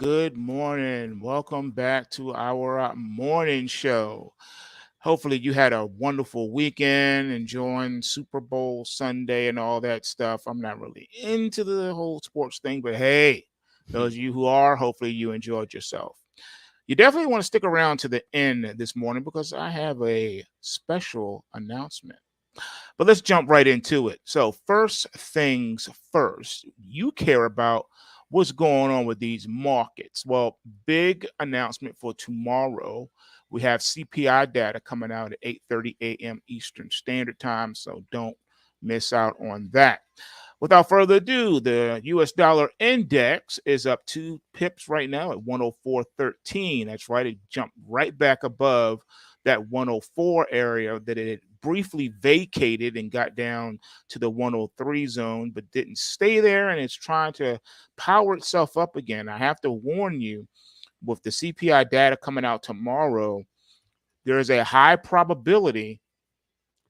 Good morning. Welcome back to our morning show. Hopefully, you had a wonderful weekend, enjoying Super Bowl Sunday and all that stuff. I'm not really into the whole sports thing, but hey, those of you who are, hopefully, you enjoyed yourself. You definitely want to stick around to the end this morning because I have a special announcement. But let's jump right into it. So, first things first, you care about what's going on with these markets. Well, big announcement for tomorrow. We have CPI data coming out at 8:30 a.m. Eastern Standard Time, so don't miss out on that. Without further ado, the US dollar index is up 2 pips right now at 104.13. That's right, it jumped right back above that 104 area that it had briefly vacated and got down to the 103 zone, but didn't stay there, and it's trying to power itself up again. I have to warn you, with the CPI data coming out tomorrow, there is a high probability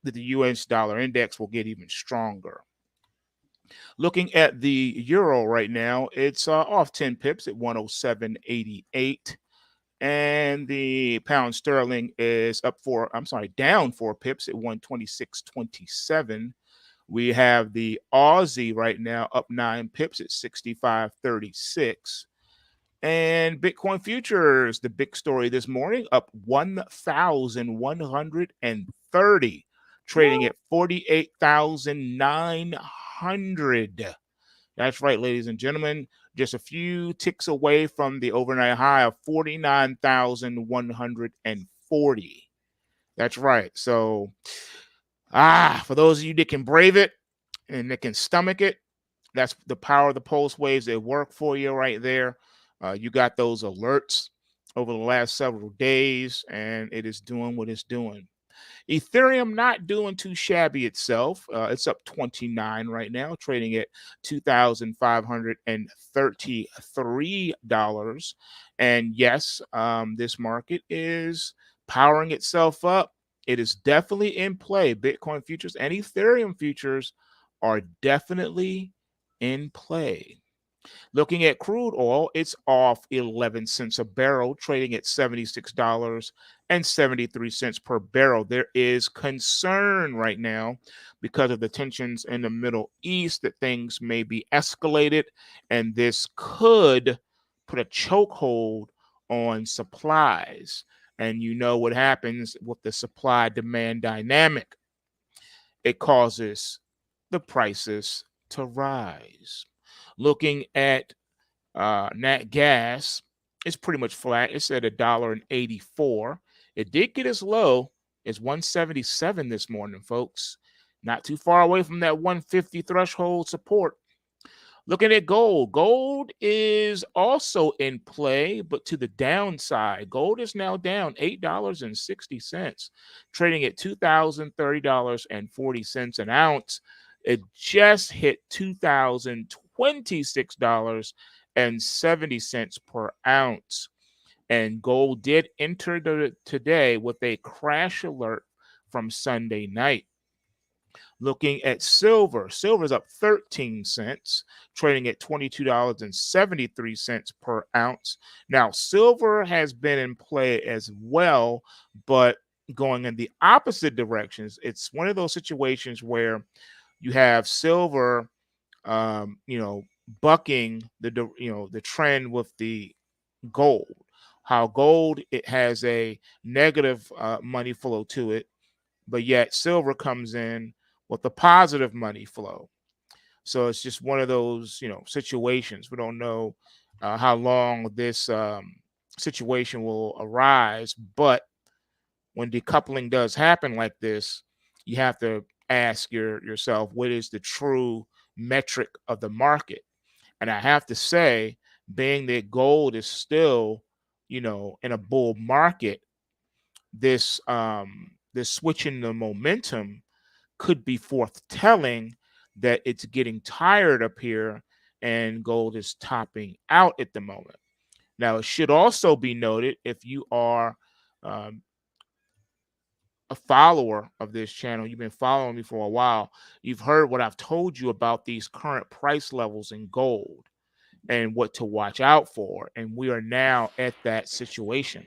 that the US dollar index will get even stronger. Looking at the euro right now, it's off 10 pips at 107.88. And the pound sterling is down 4 pips at 126.27. We have the Aussie right now up 9 pips at 65.36. And Bitcoin futures, the big story this morning, up 1,130, trading at 48,900. That's right, ladies and gentlemen, just a few ticks away from the overnight high of 49,140. That's right. So, for those of you that can brave it and that can stomach it, that's the power of the pulse waves. They work for you right there. You got those alerts over the last several days, and it is doing what it's doing. Ethereum not doing too shabby itself. It's up 29 right now, trading at $2,533. And yes, this market is powering itself up. It is definitely in play. Bitcoin futures and Ethereum futures are definitely in play. Looking at crude oil, it's off 11 cents a barrel, trading at $76.73 per barrel. There is concern right now because of the tensions in the Middle East that things may be escalated, and this could put a chokehold on supplies. And you know what happens with the supply demand dynamic, it causes the prices to rise. Looking at nat gas, it's pretty much flat. It's at $1.84. It did get as low as 177 this morning, folks. Not too far away from that 150 threshold support. Looking at gold, gold is also in play, but to the downside. Gold is now down $8.60, trading at $2,030.40 an ounce. It just hit $2,026.70 per ounce. And gold did enter today with a crash alert from Sunday night. Looking at silver, silver is up 13 cents, trading at $22.73 per ounce. Now, silver has been in play as well, but going in the opposite directions. It's one of those situations where you have silver, bucking the trend with the gold. How gold, it has a negative money flow to it, but yet silver comes in with a positive money flow. So it's just one of those, situations. We don't know how long this situation will arise, but when decoupling does happen like this, you have to ask yourself, what is the true metric of the market? And I have to say, being that gold is still, in a bull market, this switch in the momentum could be forthtelling that it's getting tired up here and gold is topping out at the moment. Now, it should also be noted, if you are um, a follower of this channel, you've been following me for a while, you've heard what I've told you about these current price levels in gold. and what to watch out for. And we are now at that situation.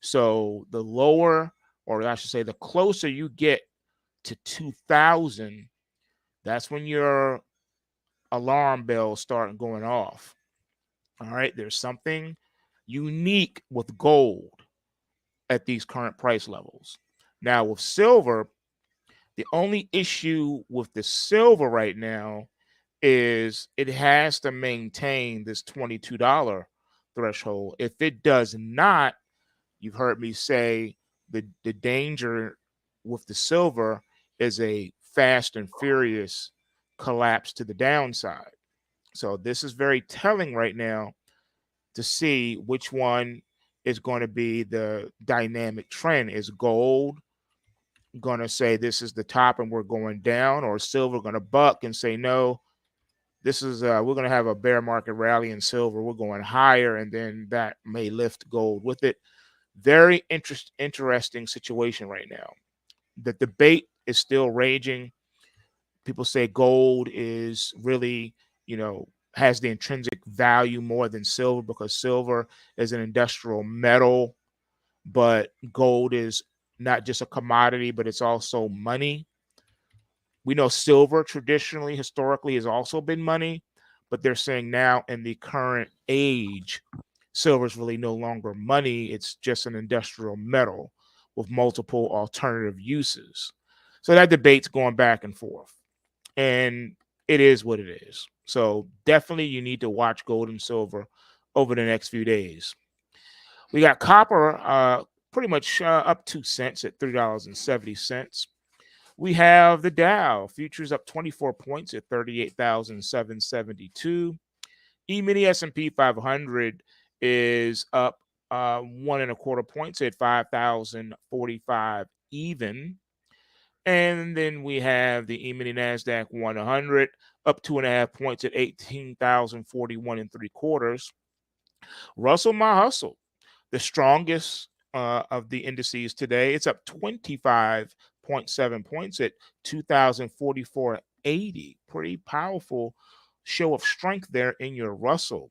So the lower, or I should say, the closer you get to 2000, that's when your alarm bells start going off. All right. There's something unique with gold at these current price levels. Now, with silver, the only issue with the silver right now is it has to maintain this $22 threshold. If it does not, you've heard me say the danger with the silver is a fast and furious collapse to the downside. So this is very telling right now to see which one is going to be the dynamic trend. Is gold going to say this is the top and we're going down, or silver going to buck and say no, this is we're going to have a bear market rally in silver, we're going higher, and then that may lift gold with it. Very interesting situation right now. The debate is still raging. People say gold is really, has the intrinsic value more than silver because silver is an industrial metal, but gold is not just a commodity, but it's also money. We know silver traditionally, historically, has also been money, but they're saying now in the current age, silver is really no longer money. It's just an industrial metal with multiple alternative uses. So that debate's going back and forth. And it is what it is. So definitely you need to watch gold and silver over the next few days. We got copper pretty much up 2 cents at $3.70. We have the Dow futures up 24 points at 38,772. E-mini S&P 500 is up 1.25 points at 5,045 even. And then we have the E-mini NASDAQ 100 up 2.5 points at 18,041 and 3/4. Russell My Hustle, the strongest of the indices today. It's up 25.7 points at 2,044.80. Pretty powerful show of strength there in your Russell.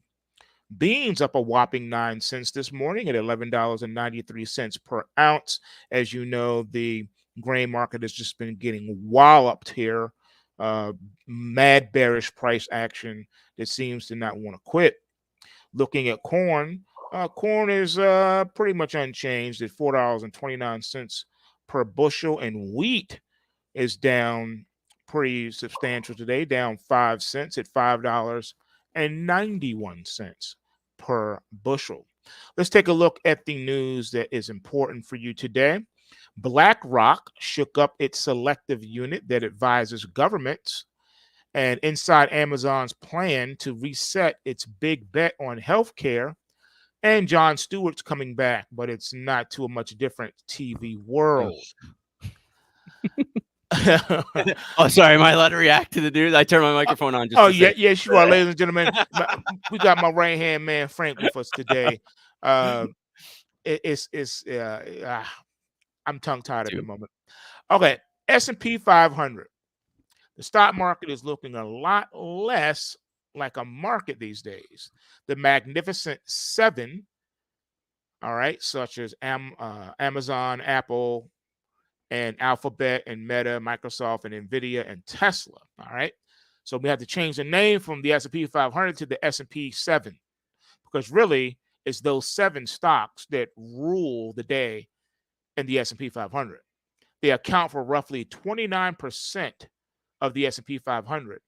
Beans up a whopping 9 cents this morning at $11.93 per ounce. As you know, the grain market has just been getting walloped here. Mad bearish price action that seems to not want to quit. Looking at corn, corn is pretty much unchanged at $4.29 per bushel, and wheat is down pretty substantial today, down 5 cents at $5.91 per bushel. Let's take a look at the news that is important for you today. BlackRock shook up its selective unit that advises governments and inside Amazon's plan to reset its big bet on healthcare. And Jon Stewart's coming back, but it's not too much different TV world. Oh, sorry. Am I allowed to react to the news? I turned my microphone on just Oh, to say. yes, you are, ladies and gentlemen. We got my right-hand man, Frank, with us today. I'm tongue-tied at the moment. Okay, S&P 500. The stock market is looking a lot less like a market these days. The Magnificent Seven, all right, such as Amazon, Apple, and Alphabet, and Meta, Microsoft, and Nvidia, and Tesla, all right? So we have to change the name from the S&P 500 to the S&P 7 because really it's those 7 stocks that rule the day in the S&P 500. They account for roughly 29% of the S&P 500,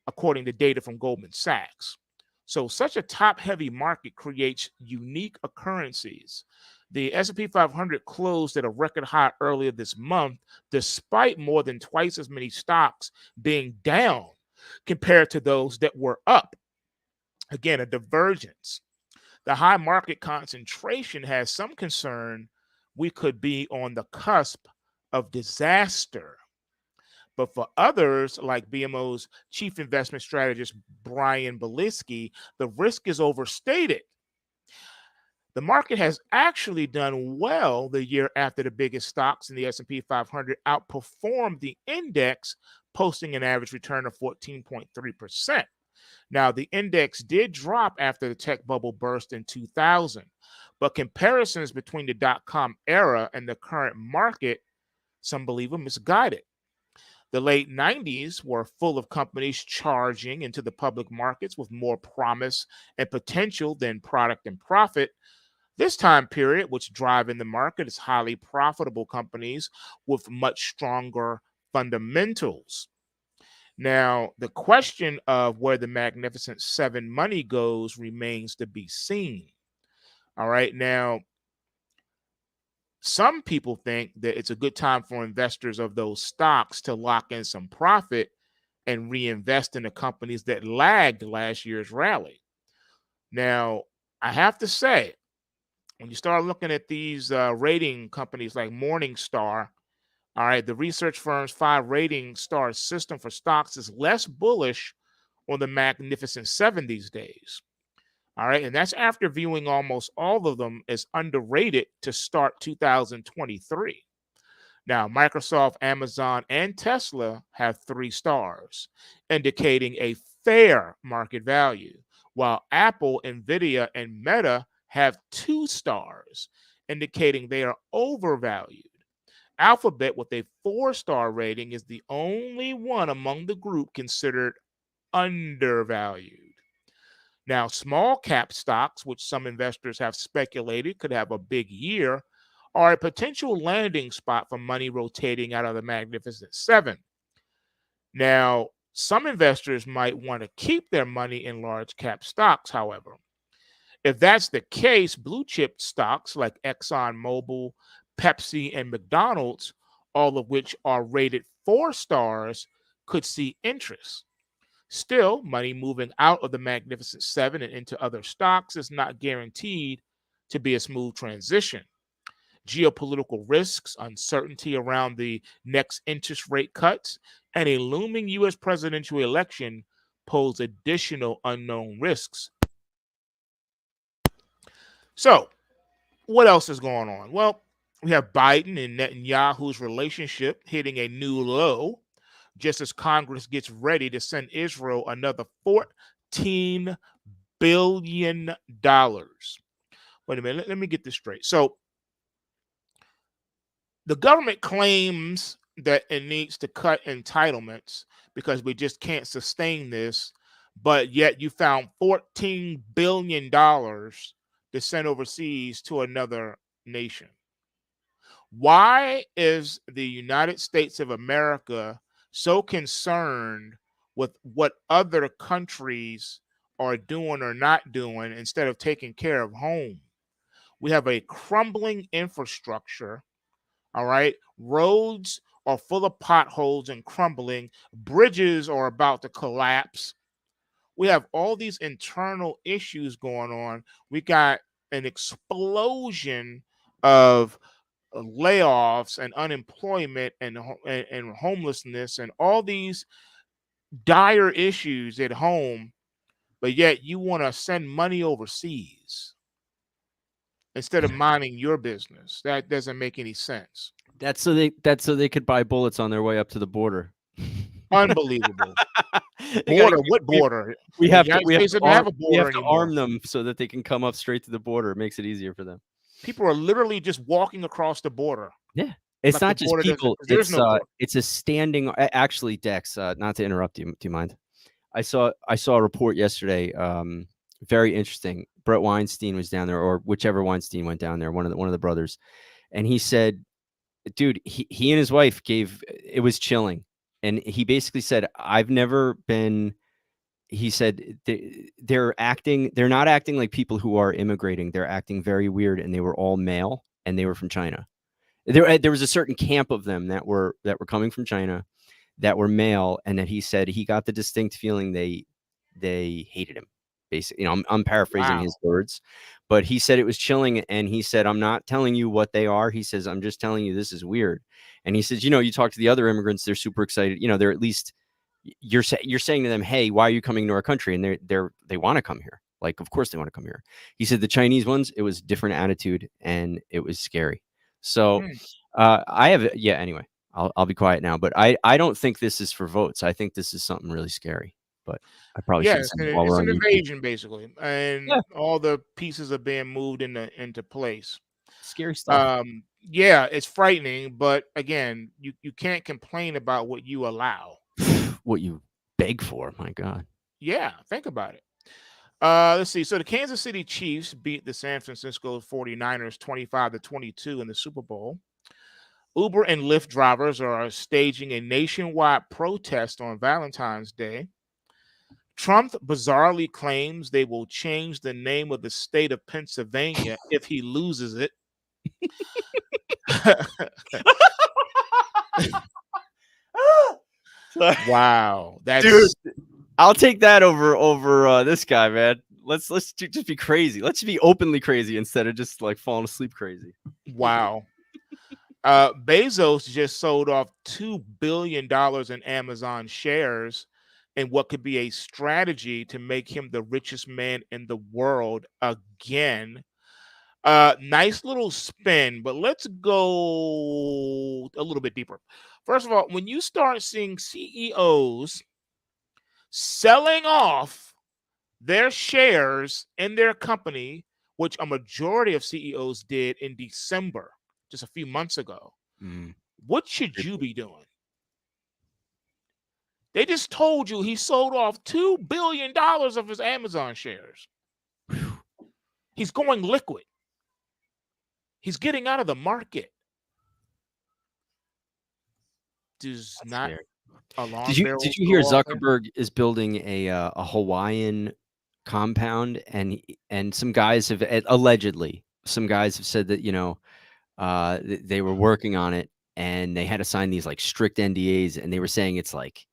according to data from Goldman Sachs. So such a top-heavy market creates unique occurrences. The S&P 500 closed at a record high earlier this month, despite more than twice as many stocks being down compared to those that were up. Again, a divergence. The high market concentration has some concern we could be on the cusp of disaster. But for others, like BMO's chief investment strategist, Brian Belisky, the risk is overstated. The market has actually done well the year after the biggest stocks in the S&P 500 outperformed the index, posting an average return of 14.3%. Now, the index did drop after the tech bubble burst in 2000, but comparisons between the dot com era and the current market, some believe, are misguided. The late 90s were full of companies charging into the public markets with more promise and potential than product and profit. This time period, which drive in the market, is highly profitable companies with much stronger fundamentals. Now, the question of where the Magnificent Seven money goes remains to be seen. All right. Now, some people think that it's a good time for investors of those stocks to lock in some profit and reinvest in the companies that lagged last year's rally. Now, I have to say, when you start looking at these rating companies like Morningstar, all right, the research firm's 5 rating star system for stocks is less bullish on the Magnificent Seven these days. All right, and that's after viewing almost all of them as underrated to start 2023. Now, Microsoft, Amazon, and Tesla have 3 stars, indicating a fair market value, while Apple, Nvidia, and Meta have 2 stars, indicating they are overvalued. Alphabet, with a 4 star rating, is the only one among the group considered undervalued. Now, small cap stocks, which some investors have speculated could have a big year, are a potential landing spot for money rotating out of the Magnificent Seven. Now, some investors might want to keep their money in large cap stocks, however. If that's the case, blue chip stocks like ExxonMobil, Pepsi, and McDonald's, all of which are rated 4 stars, could see interest. Still, money moving out of the Magnificent Seven and into other stocks is not guaranteed to be a smooth transition. Geopolitical risks, uncertainty around the next interest rate cuts, and a looming U.S. presidential election pose additional unknown risks. So, what else is going on? Well, we have Biden and Netanyahu's relationship hitting a new low just as Congress gets ready to send Israel another $14 billion. Wait a minute, let me get this straight. So, the government claims that it needs to cut entitlements because we just can't sustain this, but yet you found $14 billion to send overseas to another nation. Why is the United States of America so concerned with what other countries are doing or not doing instead of taking care of home? We have a crumbling infrastructure. All right. Roads are full of potholes and crumbling. Bridges are about to collapse. We have all these internal issues going on. We got an explosion of layoffs and unemployment and homelessness and all these dire issues at home, but yet you want to send money overseas instead of minding your business. That doesn't make any sense. That's so they could buy bullets on their way up to the border. Unbelievable. They gotta Border? What border? we The have to United we have States to doesn't arm have a we have border to anymore. arm them so that they can come up straight to the border. It makes it easier for them. People are literally just walking across the border. Yeah. It's Like the not just border doesn't, people, because there's no border. it's a standing actually, Dex, not to interrupt you, do you mind? I saw a report yesterday, very interesting. Brett Weinstein was down there, or whichever Weinstein went down there, one of the brothers, and he said, dude, he and his wife it was chilling, and he basically said, I've never been. He said they're not acting like people who are immigrating. They're acting very weird, and they were all male, and they were from China. There was a certain camp of them that were coming from China, that were male, and that he said he got the distinct feeling they hated him. Basically, I'm paraphrasing his Wow. words, but he said it was chilling, and he said, "I'm not telling you what they are." He says, "I'm just telling you this is weird." And he says, you talk to the other immigrants, they're super excited. They're at least you're saying to them, "Hey, why are you coming to our country?" And they want to come here. Like, of course they want to come here. He said the Chinese ones, it was different attitude, and it was scary. So, Hmm. I have yeah. Anyway, I'll be quiet now. But I don't think this is for votes. I think this is something really scary. but I probably Yeah, should have said it while it's we're an on YouTube. invasion basically, and Yeah, all the pieces are being moved into place. scary stuff. Yeah, it's frightening, but again, you can't complain about what you allow. What you beg for, my God. Yeah, think about it. Let's see. So the Kansas City Chiefs beat the San Francisco 49ers 25-22 in the Super Bowl. Uber and Lyft drivers are staging a nationwide protest on Valentine's Day. Trump bizarrely claims they will change the name of the state of Pennsylvania if he loses it. Sorry. Wow, Dude, that's I'll take that over this guy, man. Just be crazy. Let's be openly crazy instead of just like falling asleep crazy. wow. Bezos just sold off $2 billion in Amazon shares in what could be a strategy to make him the richest man in the world again. Nice little spin, but let's go a little bit deeper. First of all, when you start seeing CEOs selling off their shares in their company, which a majority of CEOs did in December, just a few months ago, Mm. what should you be doing? They just told you he sold off $2 billion of his Amazon shares. He's going liquid. He's getting out of the market. Does That's not scary. alarm Did bells you go hear off there? Zuckerberg is building a Hawaiian compound, and some guys have allegedly some guys have said that they were working on it, and they had to sign these like strict NDAs, and they were saying it's like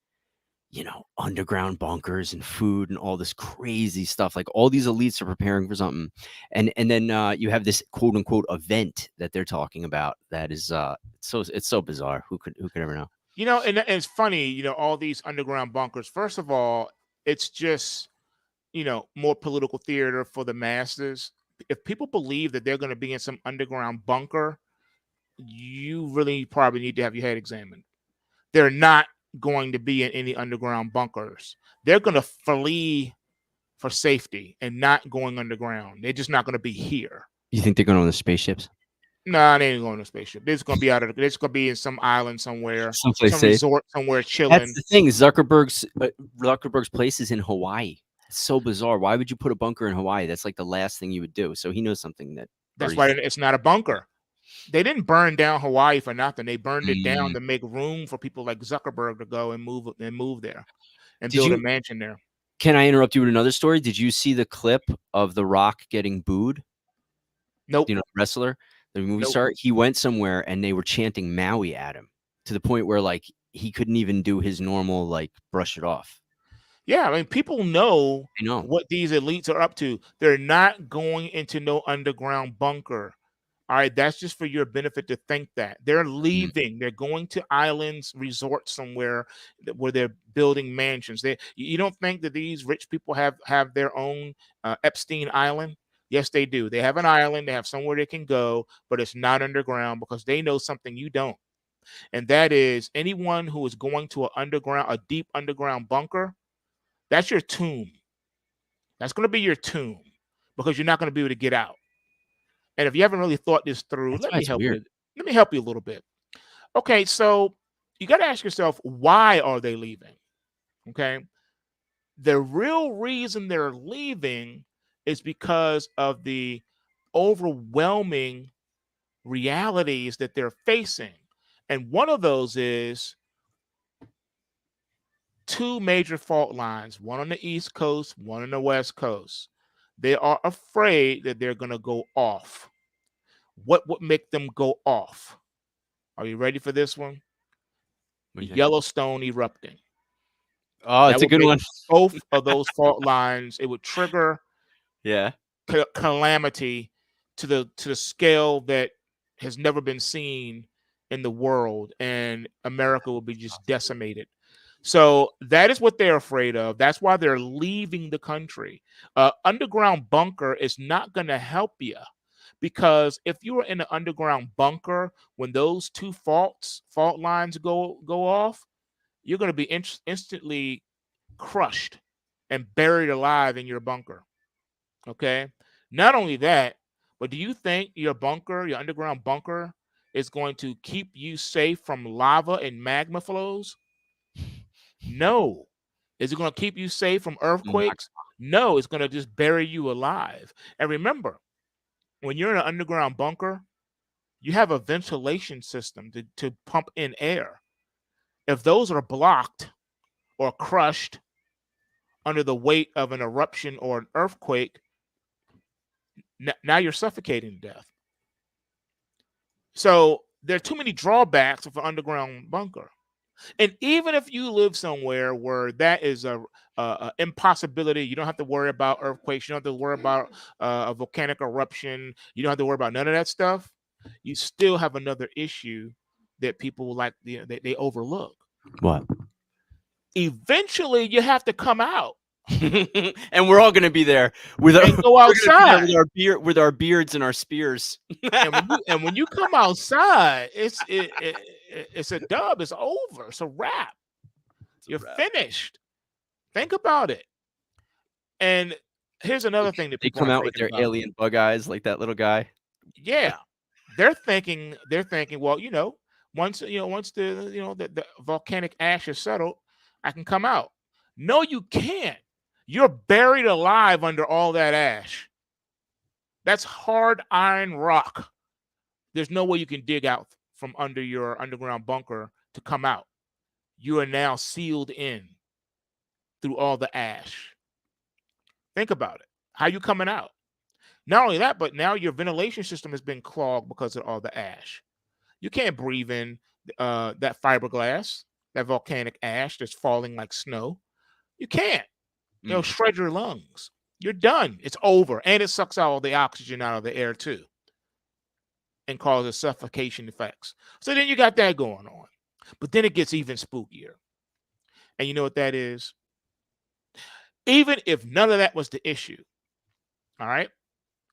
underground bunkers and food and all this crazy stuff. Like all these elites are preparing for something, and then you have this quote unquote event that they're talking about. That is it's so bizarre. Who could ever know? And it's funny, all these underground bunkers. First of all, it's just, more political theater for the masses. If people believe that they're going to be in some underground bunker, you really probably need to have your head examined. They're not going to be in any underground bunkers. They're going to flee for safety and not going underground. They're just not going to be here. You think they're going on the spaceships? Nah, they ain't going to spaceship. They're just going to be they're just going to be in some island somewhere, Someplace some safe. resort somewhere That's chilling. the thing. Zuckerberg's place is in Hawaii. It's so bizarre. Why would you put a bunker in Hawaii? That's like the last thing you would do. So he knows something that That's already. why it's not a bunker. They didn't burn down Hawaii for nothing. They burned it down Mm. to make room for people like Zuckerberg to go and move there and Did build a you? mansion there. Can I interrupt you with another story? Did you see the clip of The Rock getting booed? Nope. The wrestler, the movie Nope. star? He went somewhere and they were chanting Maui at him to the point where like he couldn't even do his normal like brush it off. Yeah, I mean, people know I know. what these elites are up to. They're not going into no underground bunker. All right, that's just for your benefit to think that. They're Mm. leaving. They're going to islands, resorts somewhere where they're building mansions. You don't think that these rich people have their own Epstein Island? Yes, they do. They have an island. They have somewhere they can go, but it's not underground because they know something you don't, and that is anyone who is going to a deep underground bunker. That's your tomb. That's going to be your tomb because you're not going to be able to get out. And if you haven't really thought this through, That's let why me it's help weird. you. Let me help you a little bit. Okay, so you got to ask yourself, why are they leaving? Okay. The real reason they're leaving is because of the overwhelming realities that they're facing. And one of those is two major fault lines, one on the East Coast, one on the West Coast. They are afraid that they're going to go off. What would make them go off? Are you ready for this one? What do you think? Yellowstone erupting. Oh, That it's a would good make one. both of those fault lines. It would trigger Yeah. calamity to the scale that has never been seen in the world, and America will be just decimated. So that is what they're afraid of. That's why they're leaving the country. Underground bunker is not going to help you because if you are in an underground bunker, when those two fault lines go off, you're going to be instantly crushed and buried alive in your bunker. Okay. Not only that, but do you think your bunker, your underground bunker, is going to keep you safe from lava and magma flows? No. Is it going to keep you safe from Not earthquakes? No, it's going to just bury you alive. And remember, when you're in an underground bunker, you have a ventilation system to pump in air. If those are blocked or crushed under the weight of an eruption or an earthquake, now you're suffocating to death. So there are too many drawbacks of an underground bunker. And even if you live somewhere where that is a impossibility, you don't have to worry about earthquakes, you don't have to worry about a volcanic eruption, you don't have to worry about none of that stuff. You still have another issue that people like they overlook. what? Eventually, you have to come out And we're all going to be there with our and go we're going to be there outside. with our beards and our spears. And when you come outside, it's a dub. It's over. It's a wrap. You're finished. Think about it. And here's another thing that They people come aren't out with thinking their about. alien bug eyes like that little guy. Yeah, they're thinking. Well, once the volcanic ash is settled, I can come out. No, you can't. You're buried alive under all that ash. That's hard iron rock. There's no way you can dig out from under your underground bunker to come out. You are now sealed in through all the ash. Think about it. How you coming out? Not only that, but now your ventilation system has been clogged because of all the ash. You can't breathe in that fiberglass, that volcanic ash that's falling like snow. You can't. It'll shred your lungs. You're done. It's over. And it sucks out all the oxygen out of the air too and causes suffocation effects. So then you got that going on. But then it gets even spookier. And you know what that is? Even if none of that was the issue, all right?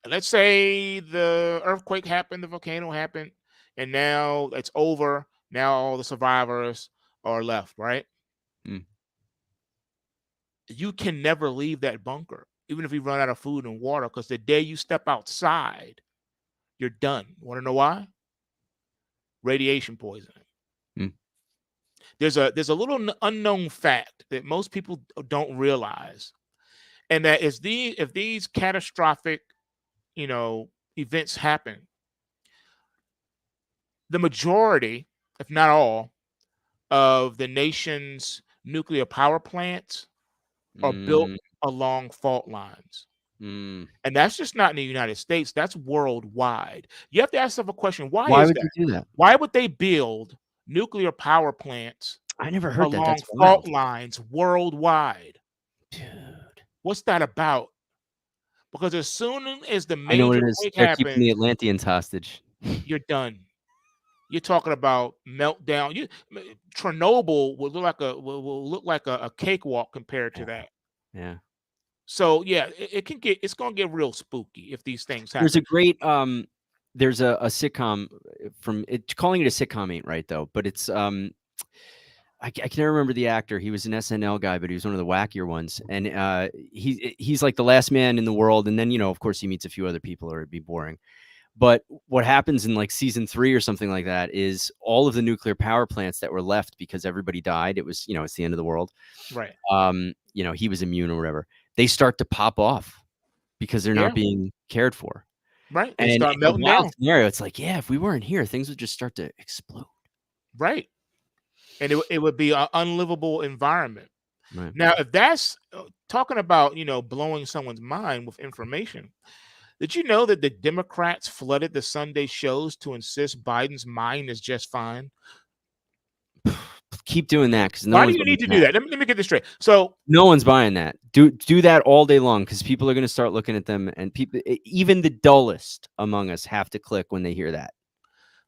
Let's say the earthquake happened, the volcano happened, and now it's over. Now all the survivors are left, right? Mm. You can never leave that bunker, even if you run out of food and water, because the day you step outside, you're done. Want to know why? Radiation poisoning. Mm. There's a little unknown fact that most people don't realize, and that is if these catastrophic, events happen, the majority, if not all, of the nation's nuclear power plants are built Mm. along fault lines. Mm. And that's just not in the United States, that's worldwide. You have to ask yourself a question, why Why is would that? you do that? Why would they build nuclear power plants I never heard that. along That's fault wild. lines worldwide? Dude. What's that about? Because as soon as the I know what major it is. quake They're keeping the happens, Atlanteans hostage. you're done. You're talking about meltdown. Chernobyl will look like a cakewalk compared to that. Yeah. So yeah, it's gonna get real spooky if these things There's a happen. great there's a sitcom from it, calling it a sitcom ain't right though, but it's I can never remember the actor. He was an SNL guy, but he was one of the wackier ones. And he's like the last man in the world. And then, of course, he meets a few other people, or it'd be boring. But what happens in like season 3 or something like that is all of the nuclear power plants that were left because everybody died. It was, it's the end of the world. Right. He was immune or whatever. They start to pop off because they're Yeah. not being cared for. Right. They And start in a melting wild down. scenario, it's like, yeah, if we weren't here, things would just start to explode. Right. And it would be an unlivable environment. Right. Now, if that's talking about, blowing someone's mind with information, did you know that the Democrats flooded the Sunday shows to insist Biden's mind is just fine? Keep doing that because no Why do one's you buying need to do that. that? Let me get this straight. So No one's buying that. Do that all day long because people are going to start looking at them, and people, even the dullest among us, have to click when they hear that.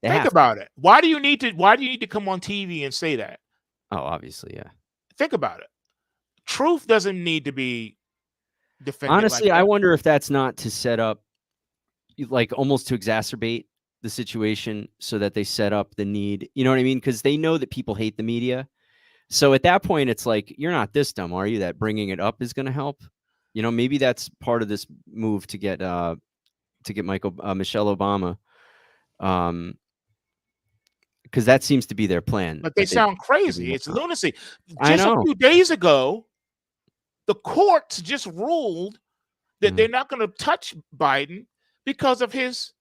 They think have to. about it. Why do you need to come on TV and say that? Oh, obviously, yeah. Think about it. Truth doesn't need to be defended like Honestly, I that. wonder if that's not to set up, like almost to exacerbate the situation, so that they set up the need. You know what I mean? Because they know that people hate the media. So at that point, it's like, you're not this dumb, are you? That bringing it up is going to help. Maybe that's part of this move to get Michelle Obama, um, because that seems to be their plan. But they That they sound give her crazy. more It's power. lunacy. I Just a know. few days ago, the courts just ruled that Yeah. they're not going to touch Biden because of his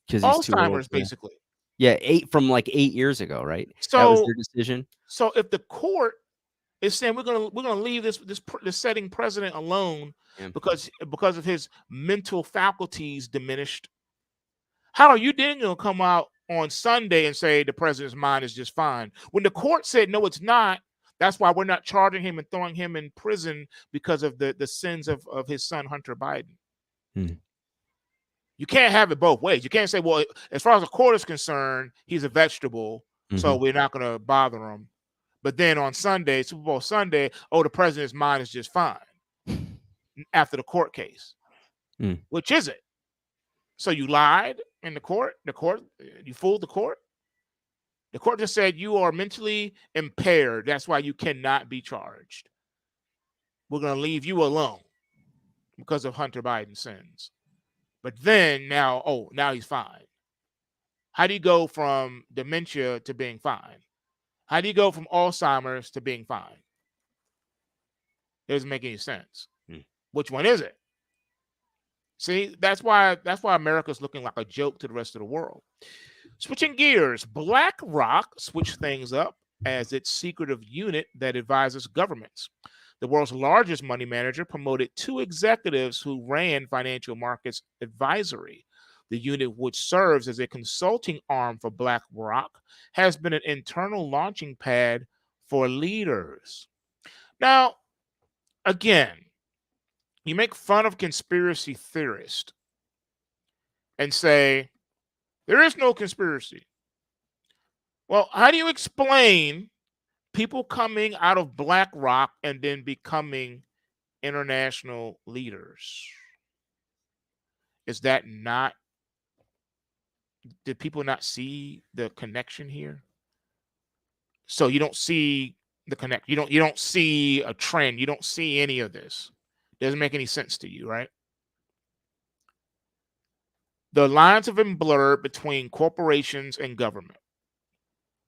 Because he's too old. Alzheimer's, Yeah. basically. Yeah. From like 8 years ago, right? That was So, their decision. so if the court is saying we're gonna leave this setting president alone Yeah. because of his mental faculties diminished, how are you then gonna come out on Sunday and say the president's mind is just fine when the court said no, it's not? That's why we're not charging him and throwing him in prison because of the sins of his son Hunter Biden. Hmm. You can't have it both ways. You can't say, well, as far as the court is concerned, he's a vegetable, so Hmm. we're not going to bother him. But then on Sunday, Super Bowl Sunday, oh, the president's mind is just fine after the court case. Mm. Which is it? So you lied in the court? You fooled the court? The court just said you are mentally impaired. That's why you cannot be charged. We're going to leave you alone because of Hunter Biden's sins. But then now he's fine. How do you go from dementia to being fine? How do you go from Alzheimer's to being fine? It doesn't make any sense. Mm. Which one is it? See, that's why America's looking like a joke to the rest of the world. Switching gears, BlackRock switched things up as its secretive unit that advises governments. The world's largest money manager promoted two executives who ran financial markets advisory. The unit, which serves as a consulting arm for BlackRock, has been an internal launching pad for leaders. Now, again, you make fun of conspiracy theorists and say, there is no conspiracy. Well, how do you explain people coming out of BlackRock and then becoming international leaders? Is that not, did people not see the connection here? So you don't see the connect. You don't see a trend. You don't see any of this. Doesn't make any sense to you, right? The lines have been blurred between corporations and government.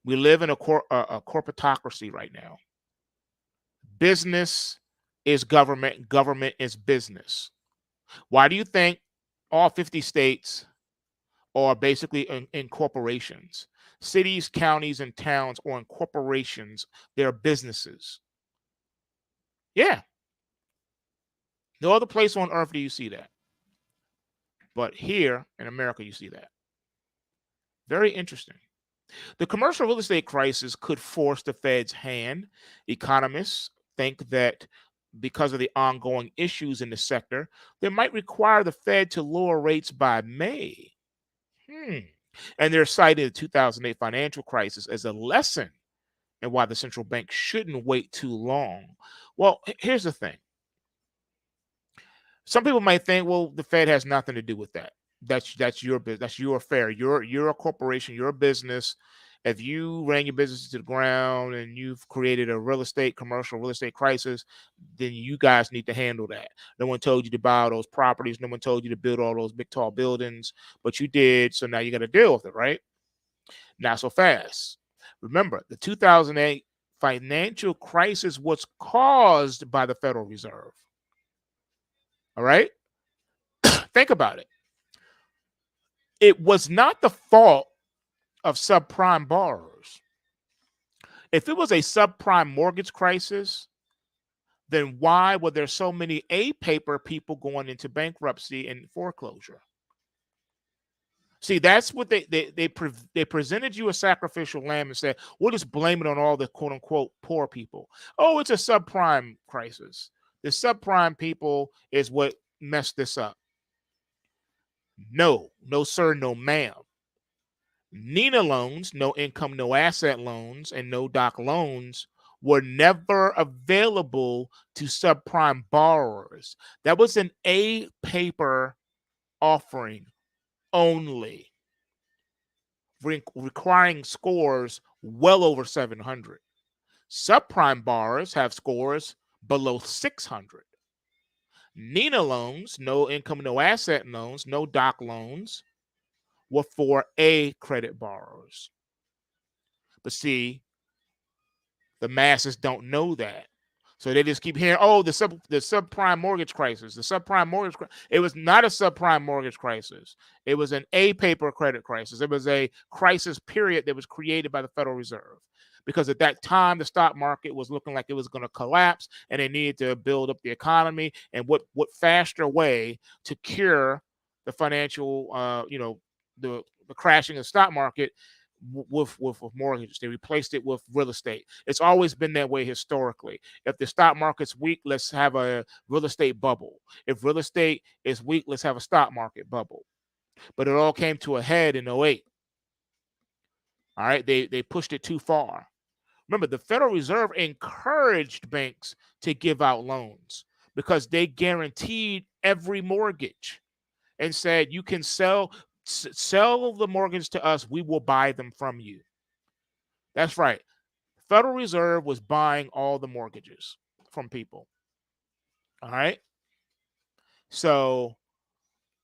We live in a corporatocracy right now. Business is government. Government is business. Why do you think all 50 states are basically in corporations? Cities, counties, and towns are in corporations. They're businesses. Yeah. No other place on earth do you see that. But here in America, you see that. Very interesting. The commercial real estate crisis could force the Fed's hand. Economists think that because of the ongoing issues in the sector, they might require the Fed to lower rates by May. And they're citing the 2008 financial crisis as a lesson in why the central bank shouldn't wait too long. Well, here's the thing. Some people might think, well, the Fed has nothing to do with that. That's your business. That's your affair. You're a corporation. You're a business. If you ran your business to the ground and you've created a commercial real estate crisis, then you guys need to handle that. No one told you to buy all those properties. No one told you to build all those big tall buildings, but you did. So now you got to deal with it, right? Not so fast. Remember, the 2008 financial crisis was caused by the Federal Reserve. All right? Think about it. It was not the fault of subprime borrowers. If it was a subprime mortgage crisis, then why were there so many A paper people going into bankruptcy and foreclosure? See, that's what they presented you a sacrificial lamb and said, we'll just blame it on all the quote unquote poor people. Oh, it's a subprime crisis. The subprime people is what messed this up. No, no, sir, no, ma'am. NINA loans, no income, no asset loans, and no doc loans were never available to subprime borrowers. That was an A paper offering only, requiring scores well over 700. Subprime borrowers have scores below 600. NINA loans, no income, no asset loans, no doc loans, were for A credit borrowers. But see, the masses don't know that. So they just keep hearing, oh, the subprime mortgage crisis, the subprime mortgage crisis. It was not a subprime mortgage crisis. It was an A paper credit crisis. It was a crisis period that was created by the Federal Reserve. Because at that time, the stock market was looking like it was going to collapse, and they needed to build up the economy. And what faster way to cure the financial, the crashing of the stock market with mortgages. They replaced it with real estate. It's always been that way historically. If the stock market's weak, let's have a real estate bubble. If real estate is weak, let's have a stock market bubble. But it all came to a head in '08. All right, they pushed it too far. Remember, the Federal Reserve encouraged banks to give out loans because they guaranteed every mortgage and said you can sell the mortgage to us, we will buy them from you. That's right. Federal Reserve was buying all the mortgages from people. All right. So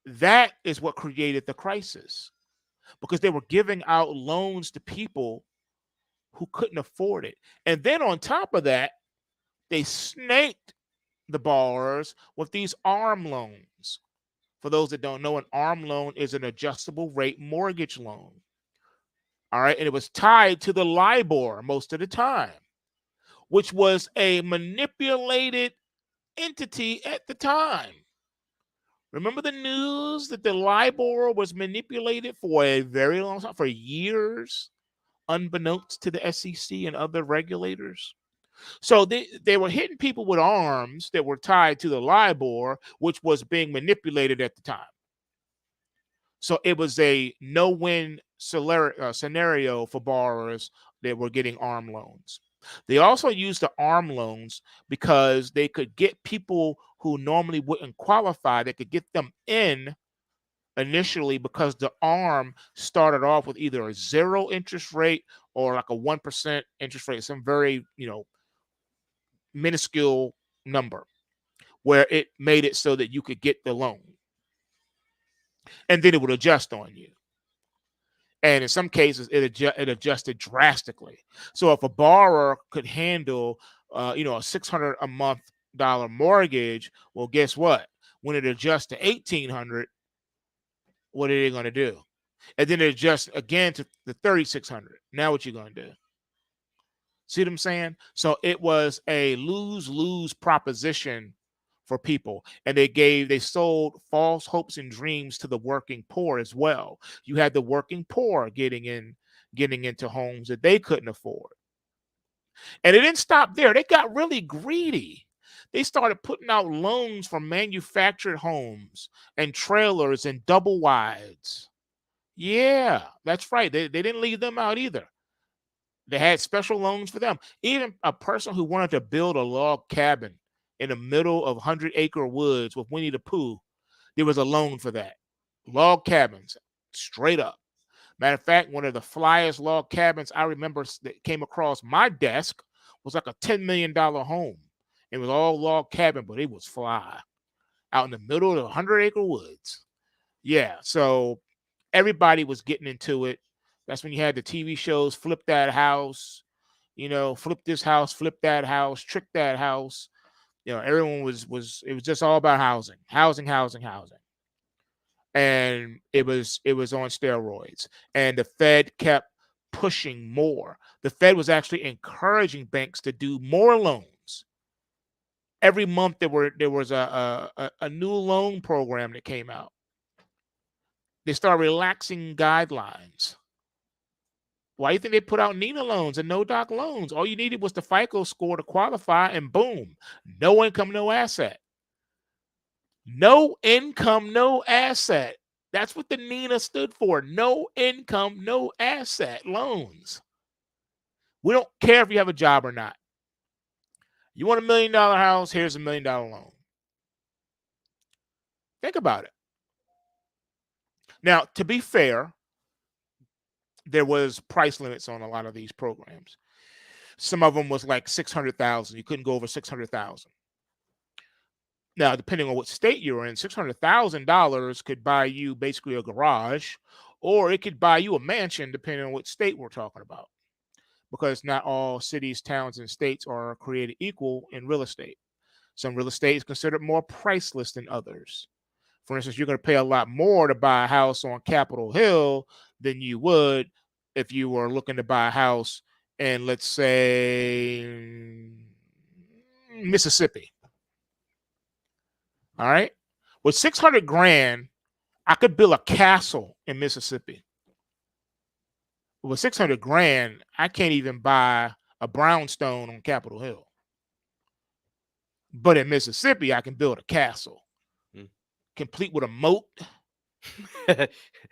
that is what created the crisis because they were giving out loans to people who couldn't afford it. And then on top of that, they snaked the borrowers with these ARM loans. For those that don't know, an ARM loan is an adjustable rate mortgage loan. All right. And it was tied to the LIBOR most of the time, which was a manipulated entity at the time. Remember the news that the LIBOR was manipulated for a very long time, for years, unbeknownst to the SEC and other regulators? So they were hitting people with arms that were tied to the LIBOR, which was being manipulated at the time. So it was a no-win scenario for borrowers that were getting ARM loans. They also used the ARM loans because they could get people who normally wouldn't qualify, they could get them in initially because the ARM started off with either a zero interest rate or like a 1% interest rate, some very, minuscule number where it made it so that you could get the loan and then it would adjust on you. And in some cases, it adjusted drastically. So if a borrower could handle, a $600 a month mortgage, well, guess what? When it adjusts to 1,800, what are they going to do? And then it adjusts again to the 3,600. Now what you going to do? See what I'm saying? So it was a lose-lose proposition for people. And they sold false hopes and dreams to the working poor as well. You had the working poor getting into homes that they couldn't afford. And it didn't stop there. They got really greedy. They started putting out loans for manufactured homes and trailers and double wides. Yeah, that's right. They didn't leave them out either. They had special loans for them. Even a person who wanted to build a log cabin in the middle of 100-acre woods with Winnie the Pooh, there was a loan for that. Log cabins, straight up. Matter of fact, one of the flyest log cabins I remember that came across my desk was like a $10 million home. It was all log cabin, but it was fly out in the middle of the 100-acre woods. Yeah, so everybody was getting into it. That's when you had the TV shows, Flip That House, flip this house, flip that house, trick that house. Everyone it was just all about housing, housing, housing, housing. And it was on steroids. And the Fed kept pushing more. The Fed was actually encouraging banks to do more loans. Every month there was a new loan program that came out. They started relaxing guidelines. Why do you think they put out NINA loans and no doc loans? All you needed was the FICO score to qualify, and boom, no income, no asset. No income, no asset. That's what the NINA stood for. No income, no asset loans. We don't care if you have a job or not. You want $1 million house? Here's $1 million loan. Think about it. Now, to be fair, there was price limits on a lot of these programs. Some of them was like 600,000. You couldn't go over 600,000. Now, depending on what state you're in, $600,000 could buy you basically a garage, or it could buy you a mansion, depending on what state we're talking about. Because not all cities, towns, and states are created equal in real estate. Some real estate is considered more priceless than others. For instance, you're going to pay a lot more to buy a house on Capitol Hill than you would if you were looking to buy a house in, let's say, Mississippi. All right. With 600 grand, I could build a castle in Mississippi. With 600 grand, I can't even buy a brownstone on Capitol Hill. But in Mississippi, I can build a castle, complete with a moat,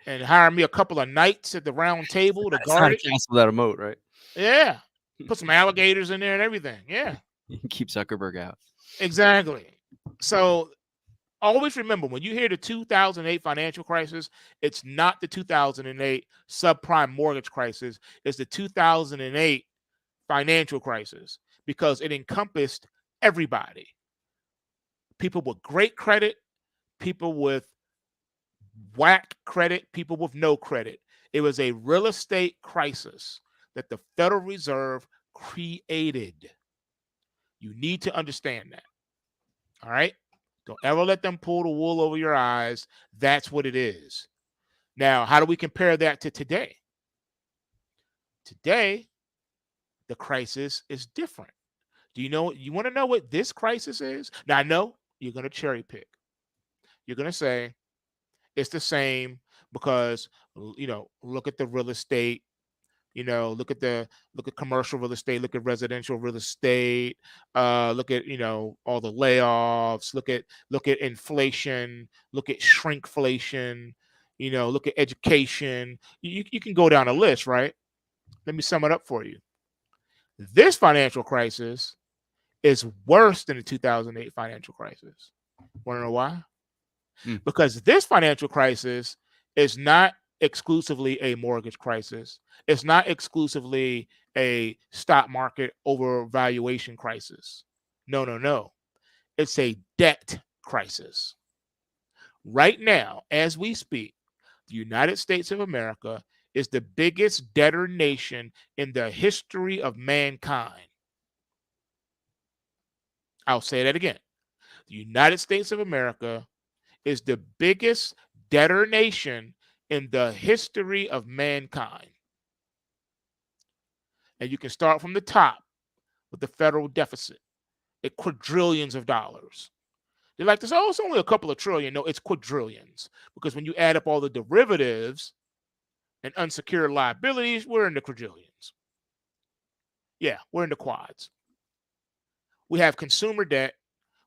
and hire me a couple of knights at the round table to It's not guard a it. castle without a moat, right? Yeah. Put some alligators in there and everything. Yeah, You can keep Zuckerberg out. exactly. So always remember, when you hear the 2008 financial crisis, it's not the 2008 subprime mortgage crisis. It's the 2008 financial crisis, because it encompassed everybody. People with great credit, people with whack credit, people with no credit. It was a real estate crisis that the Federal Reserve created. You need to understand that. All right? Don't ever let them pull the wool over your eyes. That's what it is. Now, how do we compare that to today? Today, the crisis is different. Do you know? You want to know what this crisis is? Now, I know you're going to cherry pick. You're going to say it's the same because, look at the real estate. Look at commercial real estate. Look at residential real estate. Look at all the layoffs. Look at inflation. Look at shrinkflation. Look at education. You can go down a list, right? Let me sum it up for you. This financial crisis is worse than the 2008 financial crisis. Want to know why? Because this financial crisis is not exclusively a mortgage crisis. It's not exclusively a stock market overvaluation crisis. No, no, no. It's a debt crisis. Right now, as we speak, the United States of America is the biggest debtor nation in the history of mankind. I'll say that again. The United States of America is the biggest debtor nation in the history of mankind. And you can start from the top with the federal deficit at quadrillions of dollars. They're like this, oh, it's only a couple of trillion. No, it's quadrillions. Because when you add up all the derivatives and unsecured liabilities, we're in the quadrillions. Yeah, we're in the quads. We have consumer debt.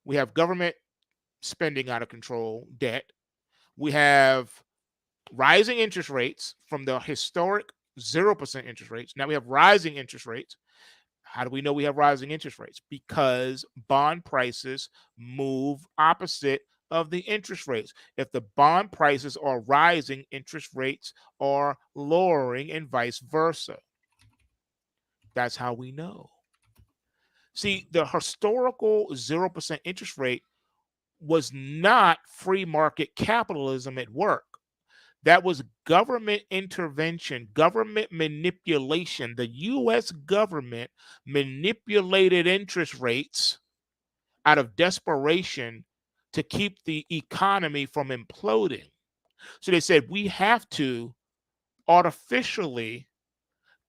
We have government spending out of control, debt. We have rising interest rates from the historic 0% interest rates. Now we have rising interest rates. How do we know we have rising interest rates? Because bond prices move opposite of the interest rates. If the bond prices are rising, interest rates are lowering, and vice versa. That's how we know. See, the historical 0% interest rate was not free market capitalism at work. That was government intervention, government manipulation. The U.S. government manipulated interest rates out of desperation to keep the economy from imploding. So they said, we have to artificially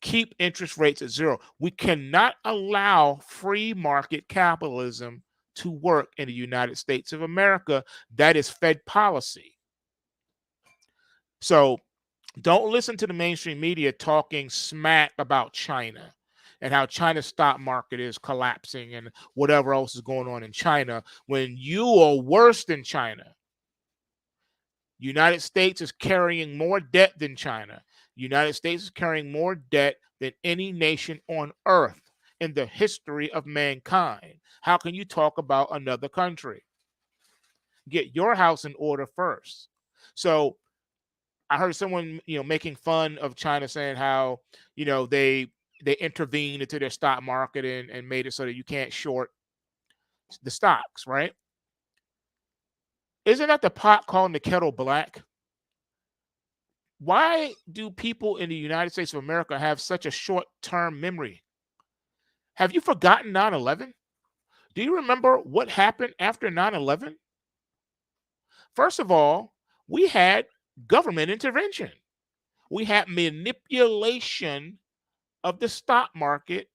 keep interest rates at zero. We cannot allow free market capitalism to work in the United States of America. That is Fed policy. So don't listen to the mainstream media talking smack about China and how China's stock market is collapsing and whatever else is going on in China when you are worse than China. United States is carrying more debt than China. United States is carrying more debt than any nation on earth in the history of mankind. How can you talk about another country? Get your house in order first. So I heard someone, making fun of China, saying how, they they intervened into their stock market and made it so that you can't short the stocks, right? Isn't that the pot calling the kettle black? Why do people in the United States of America have such a short term memory? Have you forgotten 9/11? Do you remember what happened after 9/11? First of all, we had government intervention. We had manipulation of the stock market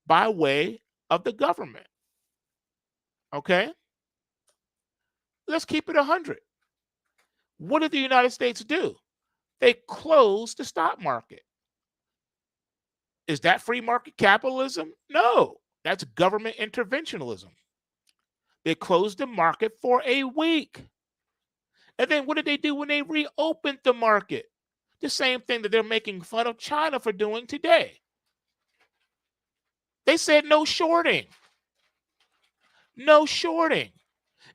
by way of the government. Okay? Let's keep it 100. What did the United States do? They closed the stock market. Is that free market capitalism? No, that's government interventionism. They closed the market for a week. And then what did they do when they reopened the market? The same thing that they're making fun of China for doing today. They said no shorting, no shorting.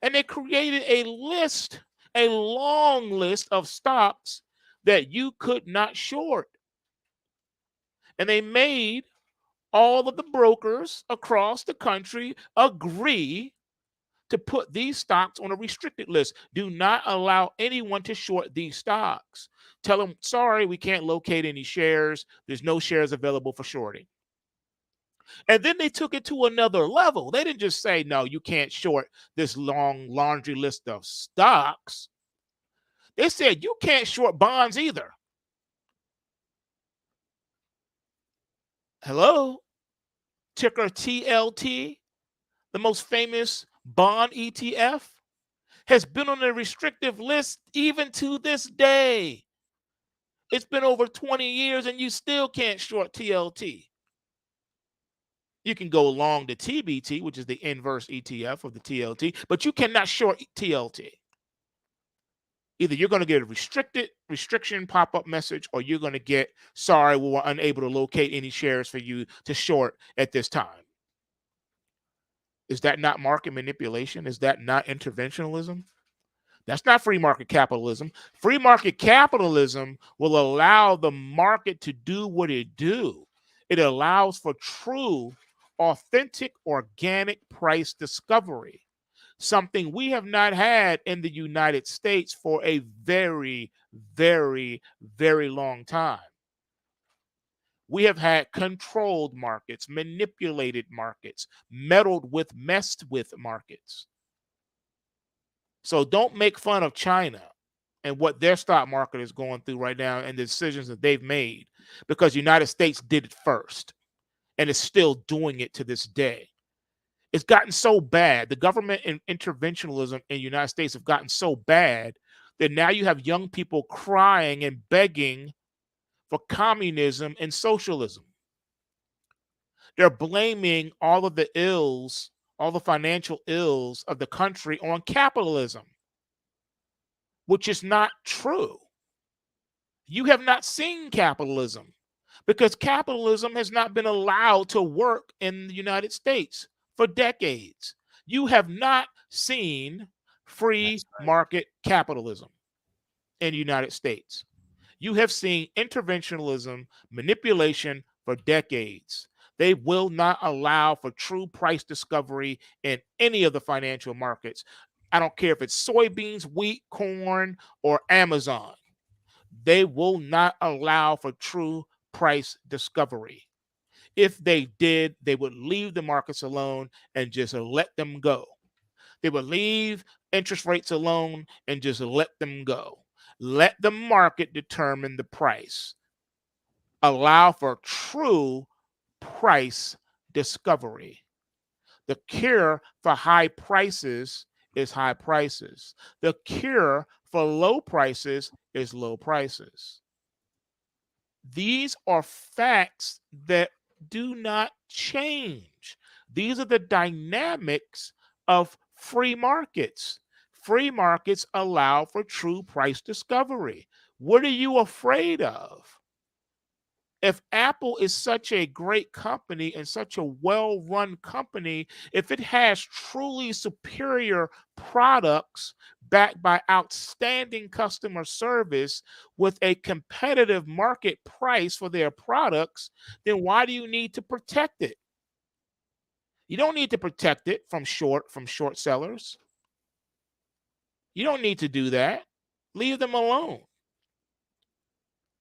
And they created a list, a long list of stocks that you could not short. And they made all of the brokers across the country agree to put these stocks on a restricted list. Do not allow anyone to short these stocks. Tell them, sorry, we can't locate any shares. There's no shares available for shorting. And then they took it to another level. They didn't just say, no, you can't short this long laundry list of stocks. They said, you can't short bonds either. Hello? Ticker TLT, the most famous bond ETF, has been on a restrictive list even to this day. It's been over 20 years and you still can't short TLT. You can go long the TBT, which is the inverse ETF of the TLT, but you cannot short TLT. Either you're going to get a restriction pop-up message, or you're going to get, sorry, we were unable to locate any shares for you to short at this time. Is that not market manipulation? Is that not interventionism? That's not free market capitalism. Free market capitalism will allow the market to do what it do. It allows for true, authentic, organic price discovery, something we have not had in the United States for a very, very, very long time. We have had controlled markets, manipulated markets, meddled with, messed with markets. So don't make fun of China and what their stock market is going through right now and the decisions that they've made, because the United States did it first and is still doing it to this day. It's gotten so bad. The government and interventionism in the United States have gotten so bad that now you have young people crying and begging for communism and socialism. They're blaming all of the ills, all the financial ills of the country on capitalism, which is not true. You have not seen capitalism because capitalism has not been allowed to work in the United States for decades. You have not seen free market capitalism in the United States. You have seen interventionism, manipulation for decades. They will not allow for true price discovery in any of the financial markets. I don't care if it's soybeans, wheat, corn, or Amazon. They will not allow for true price discovery. If they did, they would leave the markets alone and just let them go. They would leave interest rates alone and just let them go. Let the market determine the price. Allow for true price discovery. The cure for high prices is high prices. The cure for low prices is low prices. These are facts that do not change. These are the dynamics of free markets. Free markets allow for true price discovery. What are you afraid of? If Apple is such a great company and such a well run company, if it has truly superior products backed by outstanding customer service with a competitive market price for their products, then why do you need to protect it? You don't need to protect it from short sellers. You don't need to do that. Leave them alone.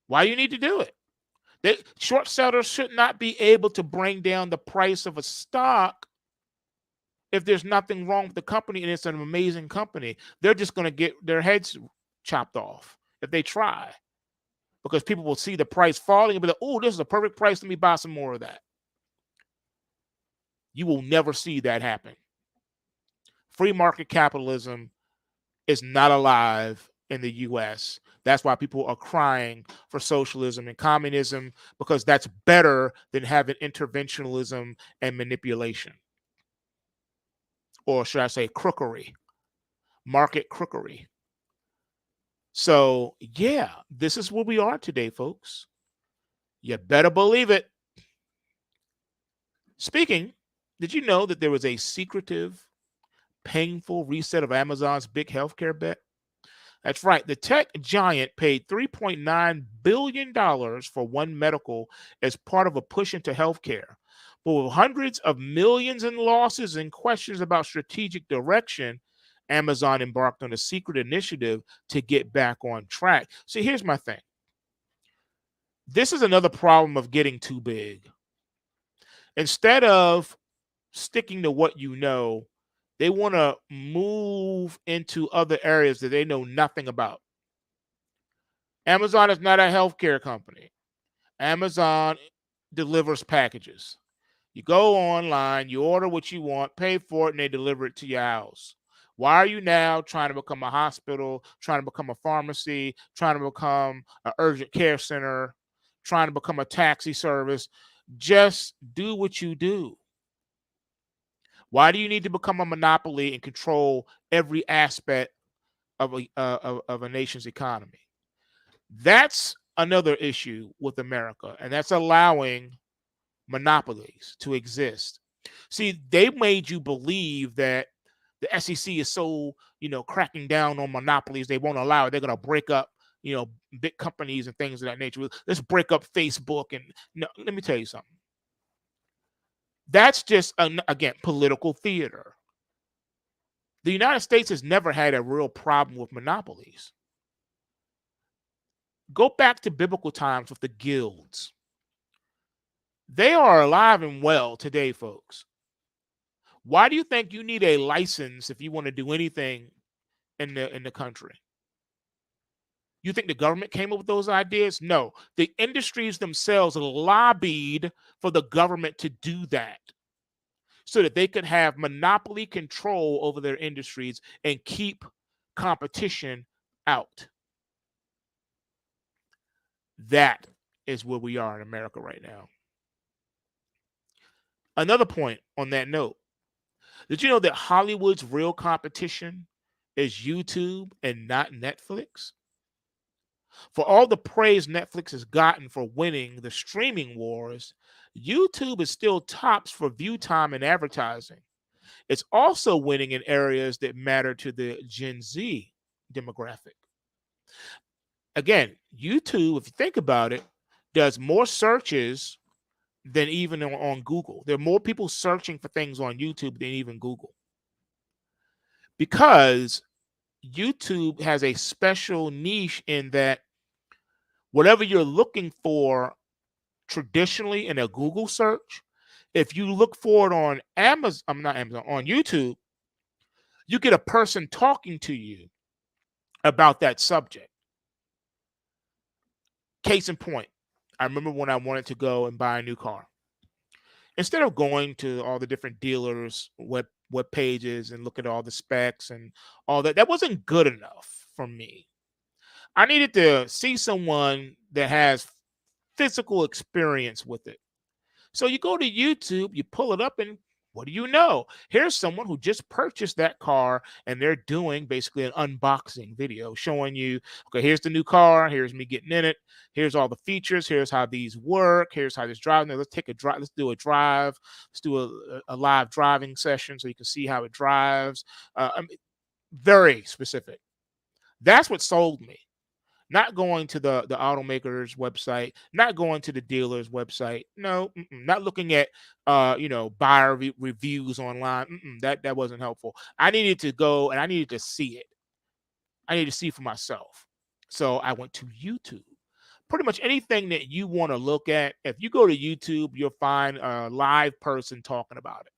Why do you need to do it? Short sellers should not be able to bring down the price of a stock if there's nothing wrong with the company and it's an amazing company. They're just going to get their heads chopped off if they try, because people will see the price falling and be like, oh, this is a perfect price. Let me buy some more of that. You will never see that happen. Free market capitalism is not alive in the US. That's why people are crying for socialism and communism, because that's better than having interventionism and manipulation. Or should I say crookery, market crookery. So, yeah, this is where we are today, folks. You better believe it. Speaking, did you know that there was a secretive, painful reset of Amazon's big healthcare bet? That's right. The tech giant paid $3.9 billion for One Medical as part of a push into healthcare. But with hundreds of millions in losses and questions about strategic direction, Amazon embarked on a secret initiative to get back on track. See, here's my thing. This is another problem of getting too big. Instead of sticking to what you know, they want to move into other areas that they know nothing about. Amazon is not a healthcare company. Amazon delivers packages. You go online, you order what you want, pay for it, and they deliver it to your house. Why are you now trying to become a hospital, trying to become a pharmacy, trying to become an urgent care center, trying to become a taxi service? Just do what you do. Why do you need to become a monopoly and control every aspect of a nation's economy? That's another issue with America, and that's allowing monopolies to exist. See, they made you believe that the SEC is so, cracking down on monopolies, they won't allow it. They're going to break up, big companies and things of that nature. Let's break up Facebook. And no, let me tell you something. That's just, again, political theater. The United States has never had a real problem with monopolies. Go back to biblical times with the guilds. They are alive and well today, folks. Why do you think you need a license if you want to do anything in the country? You think the government came up with those ideas? No. The industries themselves lobbied for the government to do that so that they could have monopoly control over their industries and keep competition out. That is where we are in America right now. Another point on that note, did you know that Hollywood's real competition is YouTube and not Netflix? For all the praise Netflix has gotten for winning the streaming wars, YouTube is still tops for view time and advertising. It's also winning in areas that matter to the Gen Z demographic. Again, YouTube, if you think about it, does more searches than even on Google. There are more people searching for things on YouTube than even Google, because YouTube has a special niche in that whatever you're looking for traditionally in a Google search, if you look for it on Amazon, I'm not Amazon, on YouTube, you get a person talking to you about that subject. Case in point, I remember when I wanted to go and buy a new car. Instead of going to all the different dealers, web pages, and look at all the specs and all that, that wasn't good enough for me. I needed to see someone that has physical experience with it. So you go to YouTube, you pull it up, and What do you know? Here's someone who just purchased that car and they're doing basically an unboxing video showing you, okay, here's the new car, here's me getting in it, here's all the features, here's how these work, here's how this drives. Now let's take a drive, let's do a drive, let's do a live driving session so you can see how it drives. I mean, very specific. That's what sold me. Not going to the automaker's website, not going to the dealer's website. No, not looking at buyer reviews online. That wasn't helpful. I needed to go and I needed to see it. I needed to see for myself. So I went to YouTube. Pretty much anything that you want to look at, if you go to YouTube, you'll find a live person talking about it.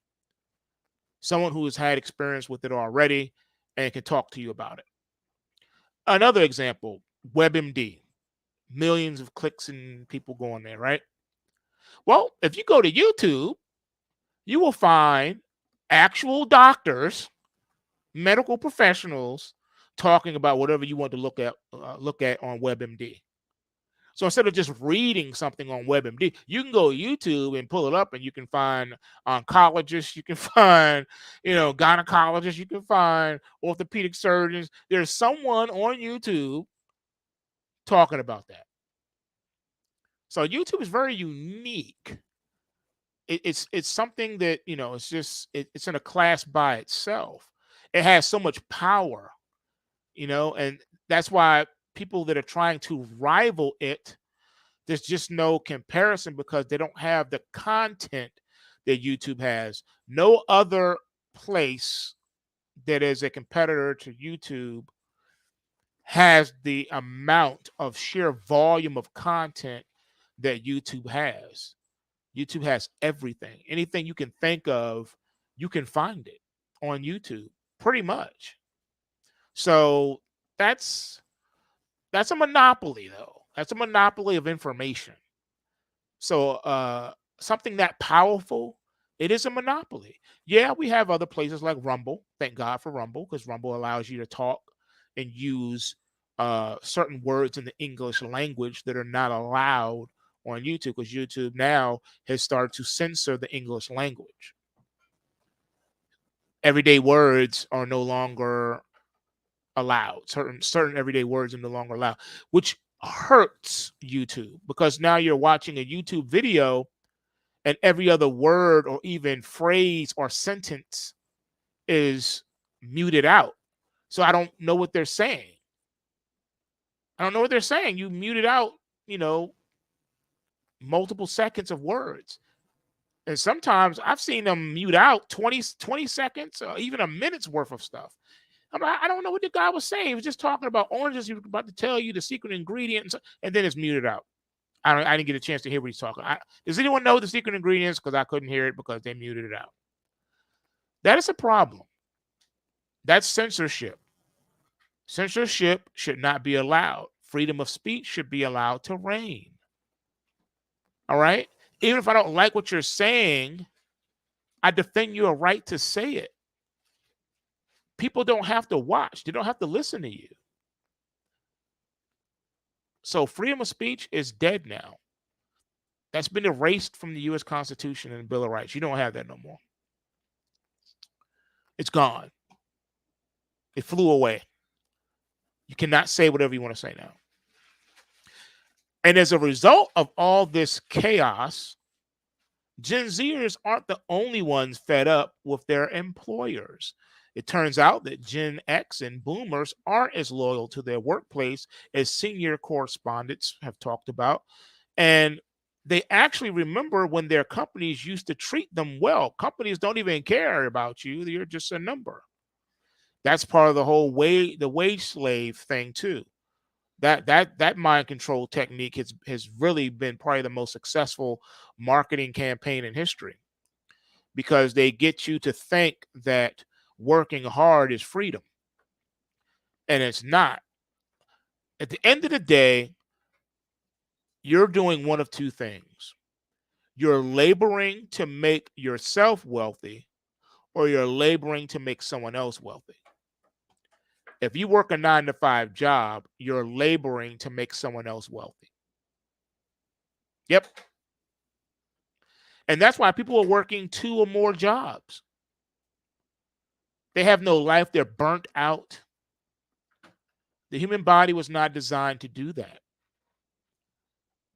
Someone who has had experience with it already and can talk to you about it. Another example, WebMD. Millions of clicks and people going there, right? Well, if you go to YouTube, you will find actual doctors, medical professionals talking about whatever you want to look at on WebMD. So instead of just reading something on WebMD, you can go to YouTube and pull it up, and you can find oncologists, you can find, gynecologists, you can find orthopedic surgeons. There's someone on YouTube talking about that. So YouTube is very unique. It's something that it's in a class by itself. It has so much power, and that's why people that are trying to rival it, there's just no comparison because they don't have the content that YouTube has. No other place that is a competitor to YouTube has the amount of sheer volume of content that YouTube has. YouTube has everything. Anything you can think of, you can find it on YouTube, pretty much. So that's a monopoly, though. That's a monopoly of information. So something that powerful, it is a monopoly. Yeah, we have other places like Rumble. Thank God for Rumble, because Rumble allows you to talk and use certain words in the English language that are not allowed on YouTube, because YouTube now has started to censor the English language. Everyday words are no longer allowed. Certain everyday words are no longer allowed, which hurts YouTube, because now you're watching a YouTube video and every other word or even phrase or sentence is muted out. So I don't know what they're saying. I don't know what they're saying. You muted out, multiple seconds of words. And sometimes I've seen them mute out 20 seconds or even a minute's worth of stuff. I'm like, I don't know what the guy was saying. He was just talking about oranges. He was about to tell you the secret ingredient, and then it's muted out. I didn't get a chance to hear what he's talking. Does anyone know the secret ingredients? Because I couldn't hear it because they muted it out. That is a problem. That's censorship. Censorship should not be allowed. Freedom of speech should be allowed to reign. All right? Even if I don't like what you're saying, I defend your right to say it. People don't have to watch. They don't have to listen to you. So freedom of speech is dead now. That's been erased from the U.S. Constitution and the Bill of Rights. You don't have that no more. It's gone. It flew away. You cannot say whatever you want to say now. And as a result of all this chaos, Gen Zers aren't the only ones fed up with their employers. It turns out that Gen X and boomers aren't as loyal to their workplace as senior correspondents have talked about. And they actually remember when their companies used to treat them well. Companies don't even care about you. You're just a number. That's part of the whole the wage slave thing too. That mind control technique has really been probably the most successful marketing campaign in history, because they get you to think that working hard is freedom, and it's not. At the end of the day, you're doing one of two things. You're laboring to make yourself wealthy, or you're laboring to make someone else wealthy. If you work a 9-to-5 job, you're laboring to make someone else wealthy. Yep. And that's why people are working 2 or more jobs. They have no life. They're burnt out. The human body was not designed to do that.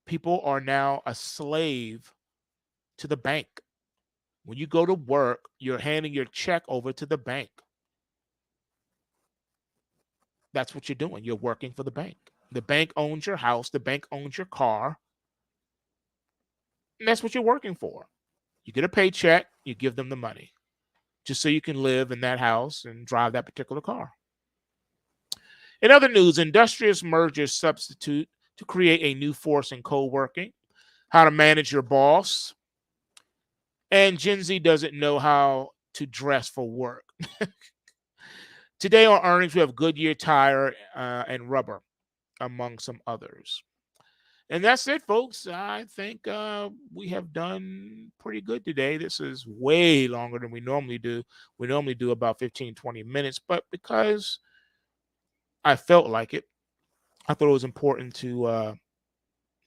People are now a slave to the bank. When you go to work, you're handing your check over to the bank. That's what you're doing. You're working for the bank. The bank owns your house, the bank owns your car, and that's what you're working for. You get a paycheck, you give them the money just so you can live in that house and drive that particular car. In other news, industrious mergers substitute to create a new force in co working, how to manage your boss, and Gen Z doesn't know how to dress for work. Today on earnings, we have Goodyear Tire and Rubber, among some others. And that's it, folks. I think we have done pretty good today. This is way longer than we normally do. We normally do about 15, 20 minutes, but because I felt like it, I thought it was important to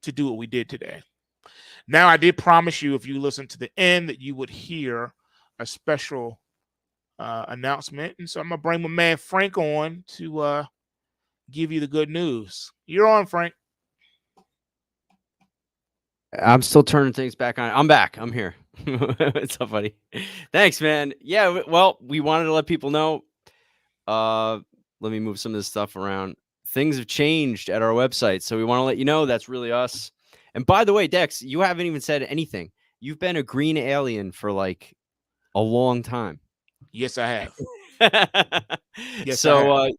do what we did today. Now, I did promise you, if you listen to the end, that you would hear a special announcement. And so I'm going to bring my man Frank on to give you the good news. You're on, Frank. I'm still turning things back on. I'm back. I'm here. What's up, buddy? Thanks, man. Yeah, well, we wanted to let people know. Let me move some of this stuff around. Things have changed at our website, so we want to let you know that's really us. And by the way, Dex, you haven't even said anything. You've been a green alien for like a long time. Yes, I have. Yes, I so, have.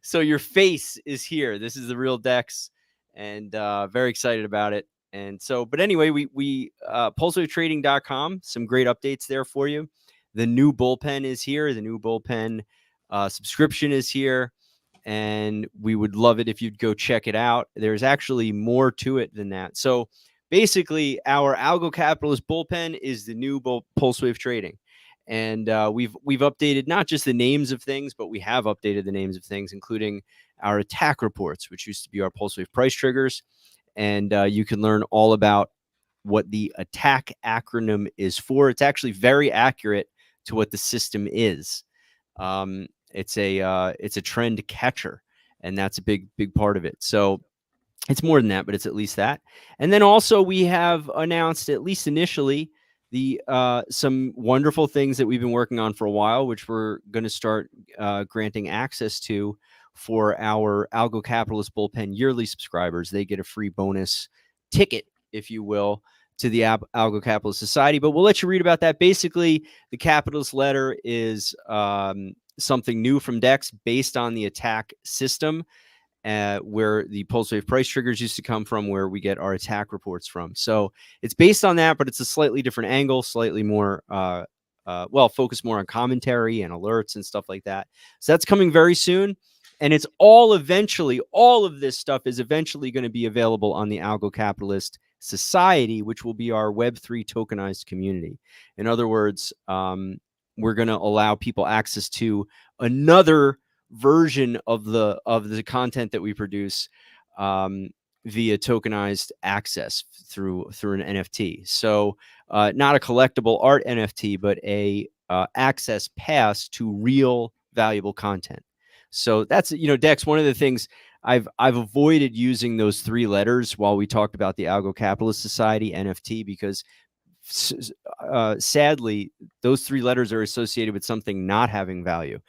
so your face is here. This is the real Dex, and very excited about it. And so, but anyway, we pulsewavetrading.com, some great updates there for you. The new bullpen is here. The new bullpen subscription is here, and we would love it if you'd go check it out. There's actually more to it than that. So basically, our Algo Capitalist bullpen is the new Pulse Wave Trading. And we've updated not just the names of things, but we have updated the names of things, including our attack reports, which used to be our Pulse Wave price triggers. And you can learn all about what the attack acronym is for. It's actually very accurate to what the system is. It's a trend catcher, and that's a big part of it. So it's more than that, but it's at least that. And then also we have announced, at least initially, the some wonderful things that we've been working on for a while, which we're going to start granting access to for our Algo Capitalist Bullpen yearly subscribers. They get a free bonus ticket, if you will, to the Algo Capitalist Society. But we'll let you read about that. Basically, the Capitalist Letter is something new from Dex based on the attack system, where the pulse wave price triggers used to come from, where we get our attack reports from. So it's based on that, but it's a slightly different angle, slightly more focused more on commentary and alerts and stuff like that. So that's coming very soon. And it's all of this stuff is eventually going to be available on the Algo Capitalist Society, which will be our Web3 tokenized community. In other words, we're going to allow people access to another version of the content that we produce via tokenized access through an NFT. So not a collectible art NFT, but a access pass to real valuable content. So that's, Dex, one of the things I've avoided using those 3 letters while we talked about the Algo Capitalist Society NFT, because sadly, those 3 letters are associated with something not having value.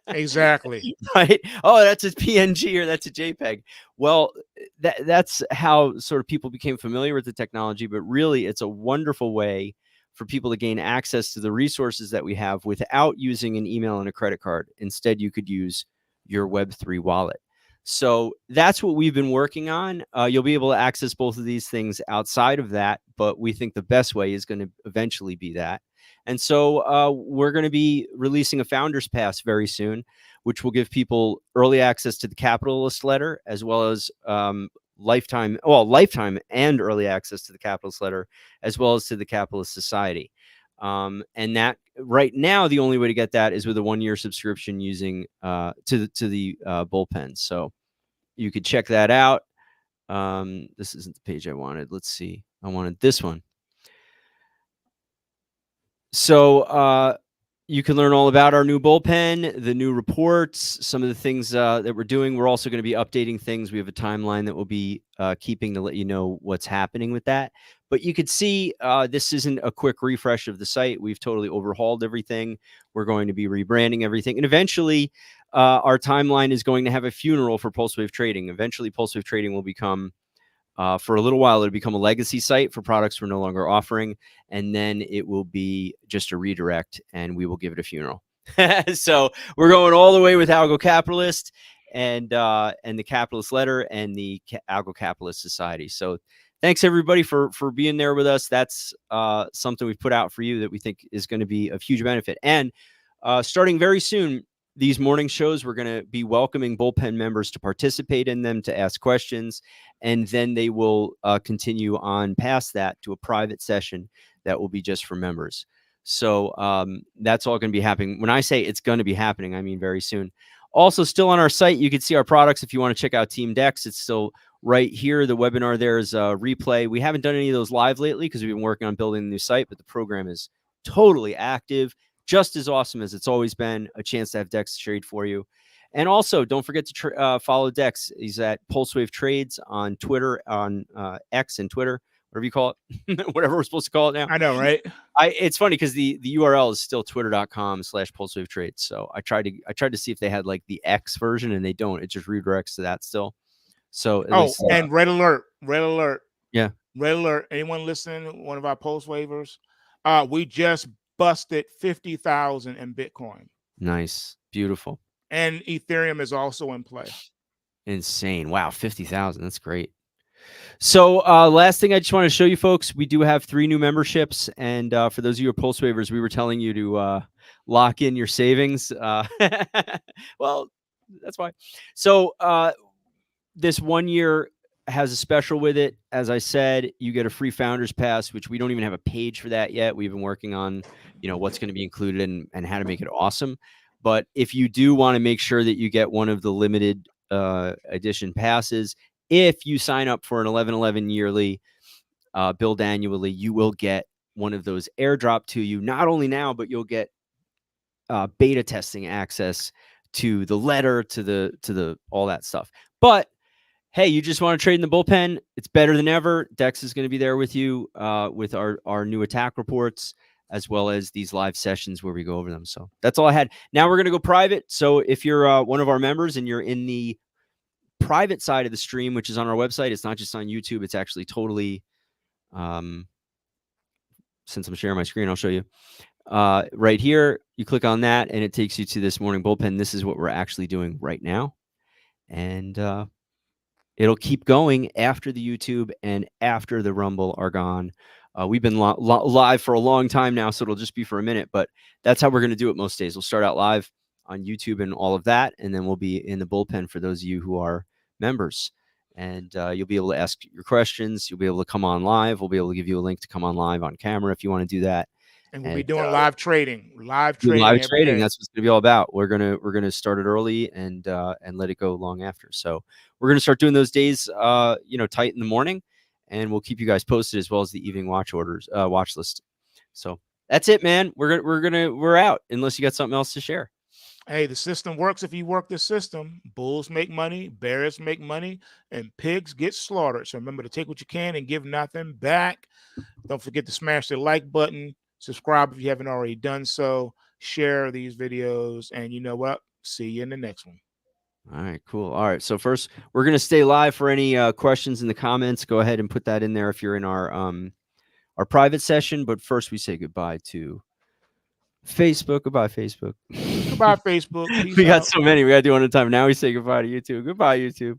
Exactly. Right? Oh, that's a PNG or that's a JPEG. Well, that's how sort of people became familiar with the technology, but really it's a wonderful way for people to gain access to the resources that we have without using an email and a credit card. Instead, you could use your Web3 wallet. So that's what we've been working on. You'll be able to access both of these things outside of that, but we think the best way is going to eventually be that. And so we're going to be releasing a Founders Pass very soon, which will give people early access to the Capitalist Letter, as well as lifetime and early access to the Capitalist Letter, as well as to the Capitalist Society. And that right now, the only way to get that is with a 1-year subscription using to the bullpen. So you could check that out. This isn't the page I wanted. Let's see. I wanted this one. So you can learn all about our new bullpen, the new reports, some of the things that we're doing. We're also going to be updating things. We have a timeline that we'll be keeping to let you know what's happening with that. But you could see this isn't a quick refresh of the site. We've totally overhauled everything. We're going to be rebranding everything. And eventually, our timeline is going to have a funeral for Pulse Wave Trading. Eventually, Pulse Wave Trading will become for a little while, it'll become a legacy site for products we're no longer offering, and then it will be just a redirect, and we will give it a funeral. So we're going all the way with Algo Capitalist and the Capitalist Letter and the Algo Capitalist Society. So thanks everybody for being there with us. That's something we've put out for you that we think is going to be of huge benefit. And starting very soon, these morning shows, we're going to be welcoming Bullpen members to participate in them, to ask questions, and then they will continue on past that to a private session that will be just for members. So that's all going to be happening. When I say it's going to be happening, I mean very soon. Also, still on our site, you can see our products. If you want to check out Team Dex, it's still right here. The webinar there is a replay. We haven't done any of those live lately because we've been working on building the new site, but the program is totally active, just as awesome as it's always been. A chance to have Dex trade for you. And also, don't forget to follow Dex. He's at Pulse Wave Trades on Twitter, on X and Twitter, whatever you call it, whatever we're supposed to call it now. I know, right? It's funny because the URL is still twitter.com/Pulse Wave Trades. So I tried to see if they had like the X version, and they don't. It just redirects to that still. So at least, and red alert, yeah, red alert. Anyone listening, one of our Pulse waivers, we just busted 50,000 in Bitcoin. Nice, beautiful. And Ethereum is also in play. Insane. Wow, 50,000. That's great. So last thing I just want to show you folks, we do have 3 new memberships. And for those of you who are Pulse Waivers, we were telling you to lock in your savings. Well, that's why. So this 1 year has a special with it. As I said, you get a free Founders Pass, which we don't even have a page for that yet. We've been working on, what's going to be included and how to make it awesome. But if you do want to make sure that you get one of the limited edition passes, if you sign up for an 1111 yearly billed annually, you will get one of those airdrop to you. Not only now, but you'll get beta testing access to the letter, to the all that stuff. But hey, you just want to trade in the bullpen? It's better than ever. Dex is going to be there with you with our new attack reports, as well as these live sessions where we go over them. So that's all I had. Now we're going to go private. So if you're one of our members and you're in the private side of the stream, which is on our website, it's not just on YouTube. It's actually totally, since I'm sharing my screen, I'll show you. Right here, you click on that and it takes you to this morning bullpen. This is what we're actually doing right now. And it'll keep going after the YouTube and after the Rumble are gone. We've been live for a long time now, so it'll just be for a minute, but that's how we're going to do it most days. We'll start out live on YouTube and all of that, and then we'll be in the bullpen for those of you who are members. And you'll be able to ask your questions. You'll be able to come on live. We'll be able to give you a link to come on live on camera if you want to do that. And we'll be doing live trading. Live trading. That's what it's going to be all about. We're gonna start it early and let it go long after. So we're gonna start doing those days, tight in the morning, and we'll keep you guys posted, as well as the evening watch list. So that's it, man. We're out unless you got something else to share. Hey, the system works if you work the system. Bulls make money, bears make money, and pigs get slaughtered. So remember to take what you can and give nothing back. Don't forget to smash the like button. Subscribe if you haven't already done so. Share these videos. And you know what? See you in the next one. All right, cool. All right. So first, we're going to stay live for any questions in the comments. Go ahead and put that in there if you're in our private session. But first, we say goodbye to Facebook. Goodbye, Facebook. Goodbye, Facebook. Peace We got out. so many. We got to do one at a time. Now we say goodbye to YouTube. Goodbye, YouTube.